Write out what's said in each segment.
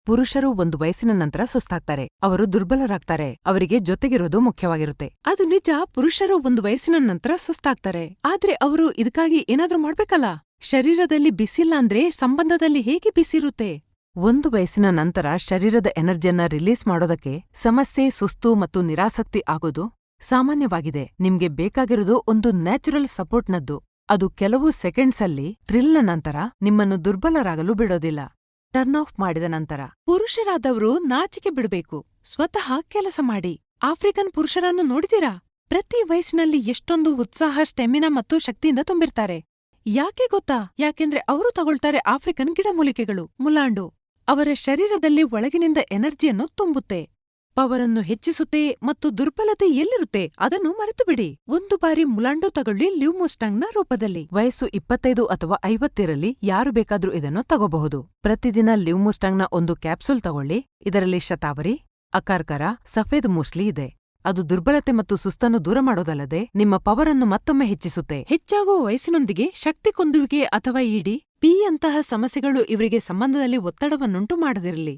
ಪುರುಷರು ಒಂದು ವಯಸ್ಸಿನ ನಂತರ ಸುಸ್ತಾಗ್ತಾರೆ, ಅವರು ದುರ್ಬಲರಾಗ್ತಾರೆ, ಅವರಿಗೆ ಜೊತೆಗಿರೋದು ಮುಖ್ಯವಾಗಿರುತ್ತೆ. ಅದು ನಿಜ, ಪುರುಷರು ಒಂದು ವಯಸ್ಸಿನ ನಂತರ ಸುಸ್ತಾಗ್ತಾರೆ, ಆದ್ರೆ ಅವರು ಇದಕ್ಕಾಗಿ ಏನಾದ್ರೂ ಮಾಡ್ಬೇಕಲ್ಲ. ಶರೀರದಲ್ಲಿ ಬಿಸಿಲ್ಲ ಅಂದ್ರೆ ಸಂಬಂಧದಲ್ಲಿ ಹೇಗೆ ಬಿಸಿರುತ್ತೆ? ಒಂದು ವಯಸ್ಸಿನ ನಂತರ ಶರೀರದ ಎನರ್ಜಿಯನ್ನ ರಿಲೀಸ್ ಮಾಡೋದಕ್ಕೆ ಸಮಸ್ಯೆ, ಸುಸ್ತು ಮತ್ತು ನಿರಾಸಕ್ತಿ ಆಗೋದು ಸಾಮಾನ್ಯವಾಗಿದೆ. ನಿಮ್ಗೆ ಬೇಕಾಗಿರೋದು ಒಂದು ನ್ಯಾಚುರಲ್ ಸಪೋರ್ಟ್ನದ್ದು. ಅದು ಕೆಲವು ಸೆಕೆಂಡ್ಸ್ ಅಲ್ಲಿ ಥ್ರಿಲ್ನ ನಂತರ ನಿಮ್ಮನ್ನು ದುರ್ಬಲರಾಗಲು ಬಿಡೋದಿಲ್ಲ. ಟರ್ನ್ ಆಫ್ ಮಾಡಿದ ನಂತರ ಪುರುಷರಾದವರು ನಾಚಿಕೆ ಬಿಡಬೇಕು. ಸ್ವತಃ ಕೆಲಸ ಮಾಡಿ. ಆಫ್ರಿಕನ್ ಪುರುಷರನ್ನು ನೋಡಿದೀರಾ? ಪ್ರತಿ ವಯಸ್ಸಿನಲ್ಲಿ ಎಷ್ಟೊಂದು ಉತ್ಸಾಹ, ಸ್ಟೆಮಿನಾ ಮತ್ತು ಶಕ್ತಿಯಿಂದ ತುಂಬಿರ್ತಾರೆ. ಯಾಕೆ ಗೊತ್ತಾ? ಯಾಕೆಂದ್ರೆ ಅವರು ತಗೊಳ್ತಾರೆ ಆಫ್ರಿಕನ್ ಗಿಡಮೂಲಿಕೆಗಳು, ಮುಲಾಂಡು. ಅವರ ಶರೀರದಲ್ಲಿ ಒಳಗಿನಿಂದ ಎನರ್ಜಿಯನ್ನು ತುಂಬುತ್ತೆ, ಪವರನ್ನು ಹೆಚ್ಚಿಸುತ್ತೆ ಮತ್ತು ದುರ್ಬಲತೆ ಎಲ್ಲಿರುತ್ತೆ ಅದನ್ನು ಮರೆತು ಬಿಡಿ. ಒಂದು ಬಾರಿ ಮುಲಾಂಡು ತಗೊಳ್ಳಿ, ಲ್ಯೂಮುಸ್ಟಾಂಗ್ನ ರೂಪದಲ್ಲಿ. ವಯಸ್ಸು 25 ಅಥವಾ 50 ಇರಲಿ, ಯಾರು ಬೇಕಾದ್ರೂ ಇದನ್ನು ತಗೋಬಹುದು. ಪ್ರತಿದಿನ ಲ್ಯೂಮುಸ್ಟಾಂಗ್ನ ಒಂದು ಕ್ಯಾಪ್ಸೂಲ್ ತಗೊಳ್ಳಿ. ಇದರಲ್ಲಿ ಶತಾವರಿ, ಅಕಾರ್ಕರ, ಸಫೇದ್ ಮೂಸ್ಲಿ ಇದೆ. ಅದು ದುರ್ಬಲತೆ ಮತ್ತು ಸುಸ್ತನ್ನು ದೂರ ಮಾಡೋದಲ್ಲದೆ ನಿಮ್ಮ ಪವರನ್ನು ಮತ್ತೊಮ್ಮೆ ಹೆಚ್ಚಿಸುತ್ತೆ. ಹೆಚ್ಚಾಗುವ ವಯಸ್ಸಿನೊಂದಿಗೆ ಶಕ್ತಿ ಕುಂದುವಿಕೆ ಅಥವಾ ಪಿ ಅಂತಹ ಸಮಸ್ಯೆಗಳು ಇವರಿಗೆ ಸಂಬಂಧದಲ್ಲಿ ಒತ್ತಡವನ್ನುಂಟು ಮಾಡದಿರಲಿ.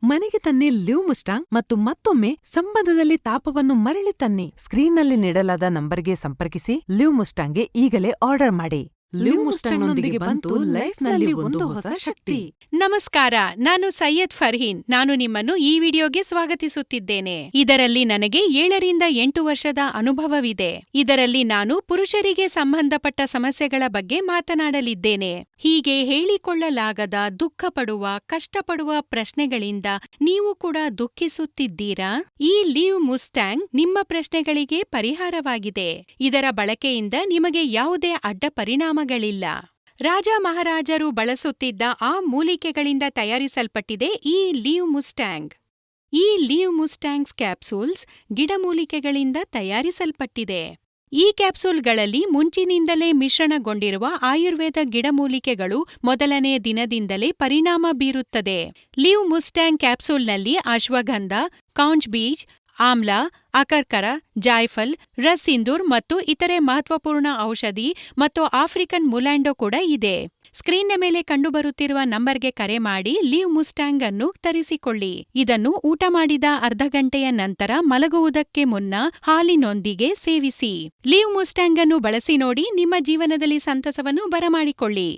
ಮನೆಗೆ ತನ್ನಿ ಲ್ಯೂಮುಸ್ಟಾಂಗ್ ಮತ್ತು ಮತ್ತೊಮ್ಮೆ ಸಂಬಂಧದಲ್ಲಿ ತಾಪವನ್ನು ಮರಳಿ ತನ್ನಿ. ಸ್ಕ್ರೀನ್ನಲ್ಲಿ ನೀಡಲಾದ ನಂಬರ್ಗೆ ಸಂಪರ್ಕಿಸಿ. ಲ್ಯೂಮುಸ್ಟಾಂಗ್ಗೆ ಈಗಲೇ ಆರ್ಡರ್ ಮಾಡಿ. ಲ್ಯೂಮುಸ್ಟಾಂಗ್ನೊಂದಿಗೆ ಬಂತು ಲೈಫ್ನಲ್ಲಿ ಒಂದು ಹೊಸ ಶಕ್ತಿ. ನಮಸ್ಕಾರ, ನಾನು ಸೈಯದ್ ಫರ್ಹೀನ್. ನಾನು ನಿಮ್ಮನ್ನು ಈ ವಿಡಿಯೋಗೆ ಸ್ವಾಗತಿಸುತ್ತಿದ್ದೇನೆ. ಇದರಲ್ಲಿ ನನಗೆ 7 ರಿಂದ 8 ವರ್ಷದ ಅನುಭವವಿದೆ. ಇದರಲ್ಲಿ ನಾನು ಪುರುಷರಿಗೆ ಸಂಬಂಧಪಟ್ಟ ಸಮಸ್ಯೆಗಳ ಬಗ್ಗೆ ಮಾತನಾಡಲಿದ್ದೇನೆ. ಹೀಗೆ ಹೇಳಿಕೊಳ್ಳಲಾಗದ, ದುಃಖಪಡುವ, ಕಷ್ಟಪಡುವ ಪ್ರಶ್ನೆಗಳಿಂದ ನೀವು ಕೂಡ ದುಃಖಿಸುತ್ತಿದ್ದೀರಾ? ಈ ಲ್ಯೂಮುಸ್ಟಾಂಗ್ ನಿಮ್ಮ ಪ್ರಶ್ನೆಗಳಿಗೆ ಪರಿಹಾರವಾಗಿದೆ. ಇದರ ಬಳಕೆಯಿಂದ ನಿಮಗೆ ಯಾವುದೇ ಅಡ್ಡ ಪರಿಣಾಮಗಳಿಲ್ಲ. ರಾಜ ಮಹಾರಾಜರು ಬಳಸುತ್ತಿದ್ದ ಆ ಮೂಲಿಕೆಗಳಿಂದ ತಯಾರಿಸಲ್ಪಟ್ಟಿದೆ ಈ ಲ್ಯೂಮುಸ್ಟಾಂಗ್. ಈ ಲ್ಯೂಮುಸ್ಟಾಂಗ್ಸ್ ಕ್ಯಾಪ್ಸೂಲ್ಸ್ ಗಿಡಮೂಲಿಕೆಗಳಿಂದ ತಯಾರಿಸಲ್ಪಟ್ಟಿದೆ. ಈ ಕ್ಯಾಪ್ಸೂಲ್ಗಳಲ್ಲಿ ಮುಂಚಿನಿಂದಲೇ ಮಿಶ್ರಣಗೊಂಡಿರುವ ಆಯುರ್ವೇದ ಗಿಡಮೂಲಿಕೆಗಳು ಮೊದಲನೇ ದಿನದಿಂದಲೇ ಪರಿಣಾಮ ಬೀರುತ್ತದೆ. ಲ್ಯೂಮುಸ್ಟಾಂಗ್ ಕ್ಯಾಪ್ಸೂಲ್ನಲ್ಲಿ ಅಶ್ವಗಂಧ, ಕೌಂಜ್ ಬೀಜ್, ಆಮ್ಲ, ಅಕರ್ಕರ, ಜಾಯ್ಫಲ್, ರಸ್ಸಿಂದೂರ್ ಮತ್ತು ಇತರೆ ಮಹತ್ವಪೂರ್ಣ ಔಷಧಿ ಮತ್ತು ಆಫ್ರಿಕನ್ ಮುಲಾಂಡೋ ಕೂಡ ಇದೆ. ಸ್ಕ್ರೀನ್ನ ಮೇಲೆ ಕಂಡುಬರುತ್ತಿರುವ ನಂಬರ್ಗೆ ಕರೆ ಮಾಡಿ ಲ್ಯೂಮುಸ್ಟಾಂಗ್ ಅನ್ನು ತರಿಸಿಕೊಳ್ಳಿ. ಇದನ್ನು ಊಟ ಮಾಡಿದ ಅರ್ಧ ಗಂಟೆಯ ನಂತರ ಮಲಗುವುದಕ್ಕೆ ಮುನ್ನ ಹಾಲಿನೊಂದಿಗೆ ಸೇವಿಸಿ. ಲ್ಯೂಮುಸ್ಟಾಂಗ್ ಅನ್ನು ಬಳಸಿ ನೋಡಿ, ನಿಮ್ಮ ಜೀವನದಲ್ಲಿ ಸಂತಸವನ್ನು ಬರಮಾಡಿಕೊಳ್ಳಿ.